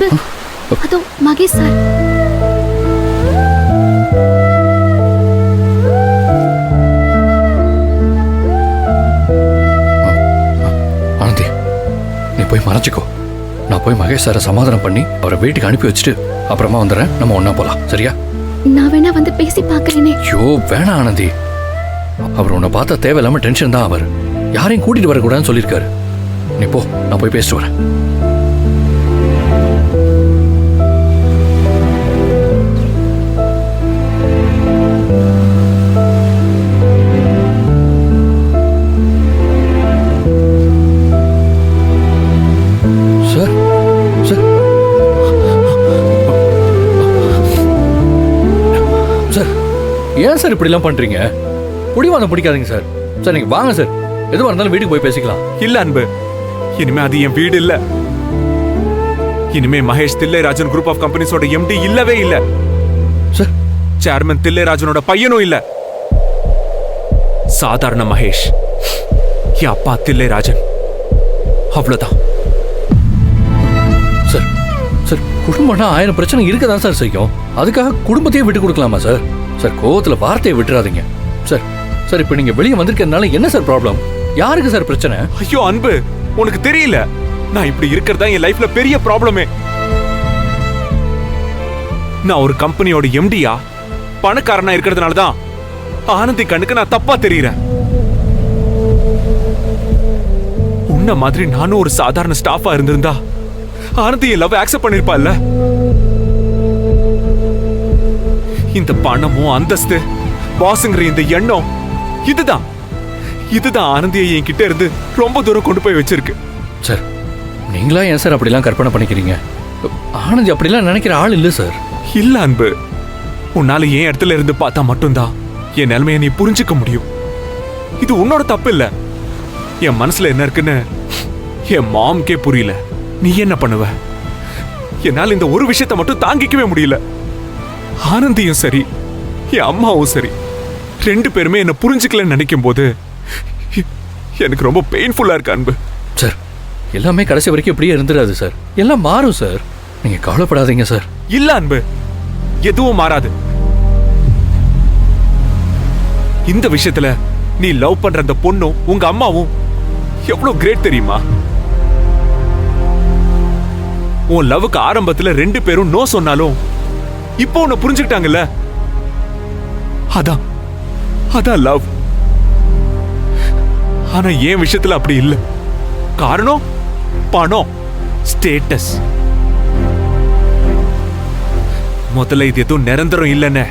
அன்பு, அதோ மகேஷ் சார். ஆனந்தி, நீ போய் மறைச்சிக்கோ. நான் போய் மகேஷ் சாரை சமாதானம் பண்ணி அவரை வீட்டுக்கு அனுப்பி வச்சுட்டு அப்புறமா வந்துடுறேன். நம்ம ஒண்ணா போலாம், சரியா? நான் வேணா வந்து பேசி பார்க்கறேனே. ஐயோ வேணாம் ஆனந்தி, அவர் உன்னை பார்த்தா தேவையில்லாம டென்ஷன் தான். அவர் யாரையும் கூட்டிட்டு வரக்கூடாதுன்னு சொல்லியிருக்காரு. நீ போ, நான் போய் பேசிட்டு வரேன். சார் சார் சார், ஏன் சார் இப்படிலாம் பண்றீங்க? புடிவாதம் பிடிக்காதீங்க சார். சார் நீங்க வாங்க சார், எதுவாக இருந்தாலும் வீட்டுக்கு போய் பேசிக்கலாம். இல்ல அன்பு, இனிமே அது என் வீடு இல்ல. இனிமே மகேஷ் தில்லைராஜன் குரூப் ஆஃப் கம்பெனிஸோட எம்டி இல்லவே இல்ல. சார், சேர்மன் தில்லைராஜனோட பையனும் இல்ல. சாதாரண மகேஷ், என் அப்பா தில்லைராஜன், அவ்வளவுதான். சார் சார், குடும்பம்னா 1000 பிரச்சனை இருக்கதான் சார் செய்யும். அதுக்காக குடும்பத்தையே விட்டு கொடுக்கலாமா சார்? சார் கோவத்துல வார்த்தையை விட்டுறாதீங்க சார். சார் இப்போ நீங்க வெளியே வந்திருக்கிறதுனால என்ன சார் ப்ராப்ளம்? யாருக்கு சார் பிரச்சனை? ஐயோ அன்பு, உனக்கு தெரியல, நான் இப்படி இருக்கிறதா என் லைஃப்ல பெரிய ப்ராப்ளமே. நான் ஒரு கம்பெனியோட எம்டியா பணக்காரனா இருக்கிறதுனாலதான் ஆனந்தி கண்ணுக்கு நான் தப்பா தெரியுறேன். உன்ன மாதிரி நானும் ஒரு சாதாரண ஸ்டாஃபா இருந்திருந்தா ஆனந்தி என் லவ் அக்செப்ட் பண்ணிருப்பா இல்ல? இந்த பணமும் அந்தஸ்து பாஸ்ங்கிற இந்த எண்ணம் இதுதான் ஆனந்தியை என்கிட்ட இருந்து ரொம்ப தூரம் கொண்டு போய் வச்சிருக்கு. சார் நீங்களா ஏன் சார் அப்படிலாம் கற்பனை பண்ணிக்கிறீங்க? ஆனந்தி அப்படிலாம் நினைக்கிற ஆள் இல்லை சார். இல்ல அன்பு, உன்னால என் இடத்துல இருந்து பார்த்தா மட்டும்தான் என் நிலைமையை நீ புரிஞ்சுக்க முடியும். இது உன்னோட தப்பு இல்ல. என் மனசுல என்ன இருக்குன்னு என் மாம்கே புரியல. நீ என்ன பண்ணுவ? என்னால இந்த ஒரு விஷயத்தை மட்டும் தாங்கிக்கவே முடியல. ஆனந்தியும் சரி, என் அம்மாவும் சரி, 2 பேருமே என்ன புரிஞ்சுக்கலன்னு நினைக்கும் போது எனக்கு ரொம்ப பெயின்ஃபுல்லா இருக்கு அன்பு. சார் எல்லாமே கடைசி வரைக்கும் இப்படியே இருந்துடாது சார். எல்லாம் மாறும் சார், நீங்க கவலைப்படாதீங்க சார். இல்ல அன்பு, எதுவும் மாறாது. இந்த விஷயத்துல நீ லவ் பண்ற அந்த பொண்ணும் உங்க அம்மாவும் எவ்வளவு கிரேட் தெரியுமா? உன் லவ்வுக்கு ஆரம்பத்துல 2 பேரும் நோ சொன்னாலும் இப்போ உன்னை புரிஞ்சுக்கிட்டாங்கல்ல. அதான் லவ். ஆனா என் விஷயத்துல அப்படி இல்ல. காரணம் பணம், ஸ்டேட்டஸ். முதல்ல இது எதுவும் நிரந்தரம் இல்லைன்னு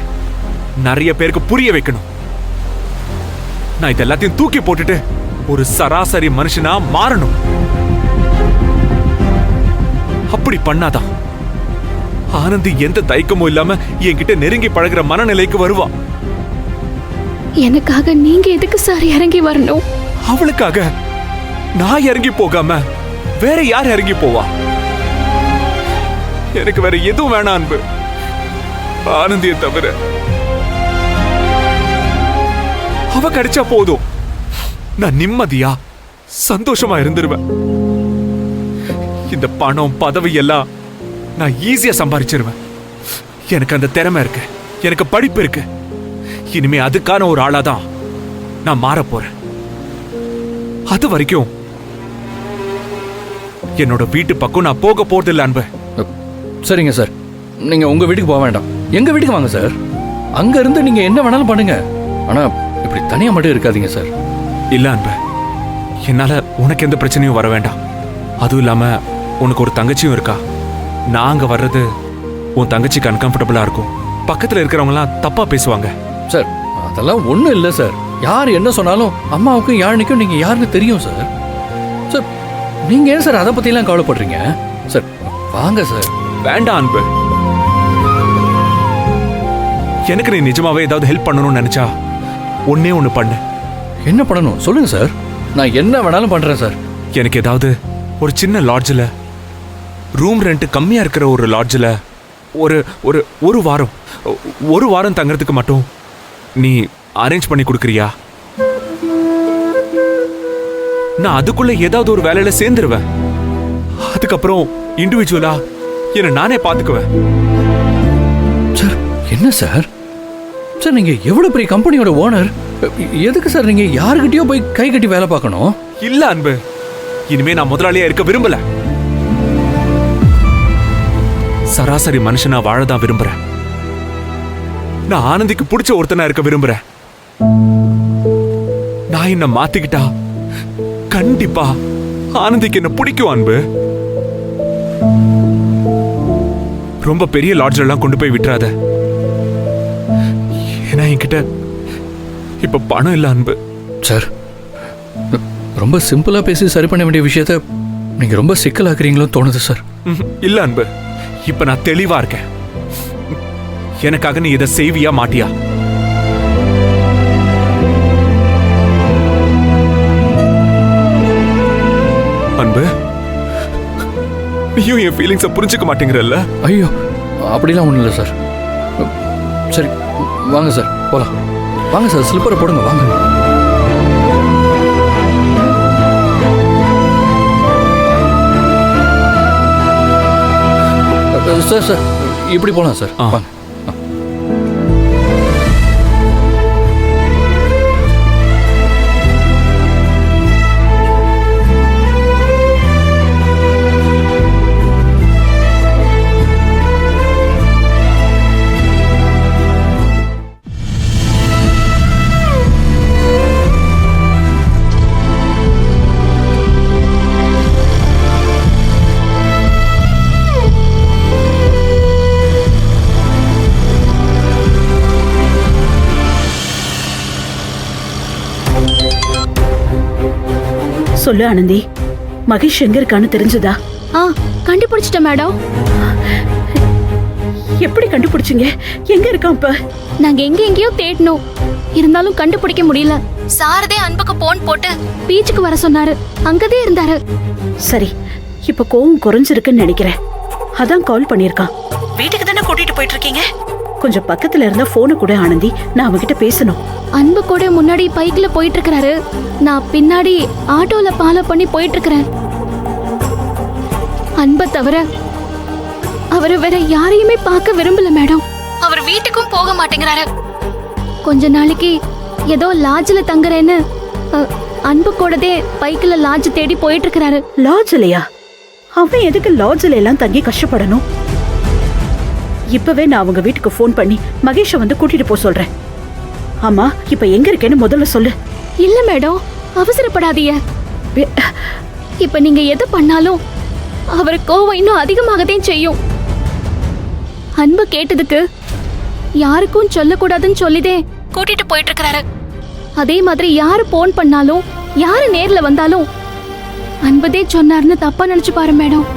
நிறைய பேருக்கு புரிய வைக்கணும். நான் இது எல்லாத்தையும் தூக்கி போட்டுட்டு ஒரு சராசரி மனுஷனா மாறணும். அப்படி பண்ணாதான் ஆனந்தி எந்த தயக்கமும் இல்லாம என்கிட்ட நெருங்கி பழகுற மனநிலைக்கு வருவா. எனக்காக நீங்க எதுக்கு சார் இறங்கி வரணும்? அவளுக்காக நான் இறங்கி போகாம வேற யார் இறங்கி போவா? எனக்கு வேற எதுவும் வேணாம் அன்பு, ஆனந்தியை தவிர. அவ கிடைச்சா போதும், நான் நிம்மதியா சந்தோஷமா இருந்துருவேன். இந்த பணம் பதவி எல்லாம் நான் ஈஸியா சம்பாதிச்சிருவேன். எனக்கு அந்த திறமை இருக்கு, எனக்கு படிப்பு இருக்கு. இனிமே அதுக்கான ஒரு ஆளாதான் நான் மாற போறேன். அது வரைக்கும் என்னோட வீட்டு பக்கம் நான் போக போறது இல்ல அன்பு. சரிங்க சார், நீங்க உங்க வீட்டுக்கு போக வேண்டாம், எங்க வீட்டுக்கு வாங்க சார். அங்க இருந்து நீங்க என்ன வேணாலும் பண்ணுங்க. ஆனா இப்படி தனியா மட்டும் இருக்காதீங்க சார். இல்ல அன்பு, என்னால உனக்கு எந்த பிரச்சனையும் வர வேண்டாம். அதுவும் இல்லாம உனக்கு ஒரு தங்கச்சியும் இருக்கா. நான் அங்க வர்றது உன் தங்கச்சிக்கு அன்கம்ஃபர்டபுளா இருக்கும். பக்கத்துல இருக்கிறவங்க எல்லாம் தப்பா பேசுவாங்க. சார் அதெல்லாம் ஒண்ணும் இல்லை சார். யார் என்ன சொன்னாலும் அம்மாவுக்கும் யாழ்னிக்கும் நீங்க யாருன்னு தெரியும் சார். சார் நீங்க ஏன் சார் அதை பத்தி எல்லாம் கவலைப்படுறீங்க? சார் வாங்க சார். வேண்டாம் அன்பு, எனக்கு நீ நிஜமாவே ஏதாவது ஹெல்ப் பண்ணணும்னு நினைச்சா ஒன்னே ஒண்ணு பண்ணு. என்ன பண்ணணும் சொல்லுங்க சார், நான் என்ன வேணாலும் பண்றேன் சார். எனக்கு ஏதாவது ஒரு சின்ன லாட்ஜில், ரூம் ரெண்ட் கம்மியா இருக்கிற ஒரு லாட்ஜில் ஒரு ஒரு ஒரு வாரம் தங்கறதுக்கு மட்டும் நீ அரேஞ்ச் பண்ணி கொடுக்குறியா? நான் அதுக்குள்ள ஏதாவது ஒரு வேலையில சேர்ந்துருவேன். அதுக்கப்புறம் இண்டிவிஜுவலா என்ன நானே பாத்துக்குவேன். சார் என்ன சார்? சார் நீங்க எவ்வளவு பெரிய கம்பெனியோட ஓனர், எதுக்கு சார் நீங்க யாருக்கிட்டயோ போய் கை கட்டி வேலை பார்க்கணும்? இல்ல அன்பு, இனிமே நான் முதலாளியா இருக்க விரும்பல. சராசரி மனுஷனா வாழதான் விரும்புறேன். நான் ஆனந்திக்கு பிடிச்ச ஒருத்தனா இருக்க விரும்புறேன். நான் என்ன மாத்திக்கிட்டா கண்டிப்பா ஆனந்திக்கு என்ன பிடிக்கும் அன்பு. ரொம்ப பெரிய லாட்ஜ் எல்லாம் கொண்டு போய் விட்டுறாத. ஏன்னா என்கிட்ட இப்ப பணம் இல்ல அன்பு. சார் ரொம்ப சிம்பிளா பேசி சரி பண்ண வேண்டிய விஷயத்த நீங்க ரொம்ப சிக்கலாக்குறீங்களோ தோணுது சார். இல்ல அன்பு, இப்ப நான் தெளிவா இருக்கேன். எனக்காக நீ இதை செய்வியா மாட்டியா? அன்பு, நீயும் என் ஃபீலிங்ஸை புரிஞ்சுக்க மாட்டேங்கிறல்ல? ஐயோ அப்படிலாம் ஒன்றும் இல்லை சார். சரி வாங்க சார் போகலாம். வாங்க சார், ஸ்லிப்பரை போடுங்க வாங்க. சார் சார் இப்படி போகலாம் சார். வாங்க. சொல்லு ஆனந்தி, மகேஷ் எங்க இருக்கான்னு தெரிஞ்சதா? கண்டுபிடிச்சிட்டேன் மேடம். எப்படி கண்டுபிடிச்சீங்க? எங்க இருக்கான் இப்ப? நாங்க எங்கேயோ தேடணும், இருந்தாலும் கண்டுபிடிக்க முடியல. சாரதே அன்புக்கு போன் போட்டு பீச்சுக்கு வர சொன்னாரு, அங்கதே இருந்தாரு. சரி, இப்ப கோவம் குறைஞ்சிருக்குன்னு நினைக்கிறேன். அதான் கால் பண்ணிருக்கான். வீட்டுக்கு தானே கூட்டிட்டு போயிட்டு இருக்கீங்க? கொஞ்சம் பக்கத்துல இருந்த போனை கூட ஆனந்தி, நான் அவகிட்ட பேசணும். அன்பு கூட முன்னாடி பைக்ல போயிட்டு இருக்காரு, நான் பின்னாடி ஆட்டோல ஃபாலோ பண்ணி போயிட்டு இருக்கிறேன். அன்பை தவிர அவரை வேற யாரையுமே பார்க்க விரும்பல மேடம். அவர் வீட்டுக்கும் போக மாட்டேங்கிறாரு. கொஞ்ச நாளைக்கு ஏதோ லாட்ஜ்ல தங்குறேன்னு அன்பு கூடதே பைக்ல லாட்ஜ் தேடி போயிட்டு இருக்கிறாரு. லாட்ஜ்லயா? அவன் எதுக்கு லாட்ஜ்ல எல்லாம் தங்கி கஷ்டப்படணும்? இப்பவே நான் அவங்க வீட்டுக்கு போன் பண்ணி மகேஷ வந்து கூட்டிட்டு போக சொல்றேன். ஆமா, இப்ப எங்க இருக்கேன்னு முதல்ல சொல்லு. இல்ல மேடம், அவசரப்படாதீங்க. இப்ப நீங்க எது பண்ணாலும் அவர் கோவம் இன்னும் அதிகமாகத்தான் செய்யும். அன்பு கேட்டதுக்கு யாருக்கும் சொல்லக்கூடாதுன்னு சொல்லிதே கூட்டிட்டு போயிட்டு இருக்கிறாரு. அதே மாதிரி யாரு போன் பண்ணாலும் யாரு நேர்ல வந்தாலும் அன்பதே சொன்னார்னு தப்பா நினைச்சு பாரு மேடம்.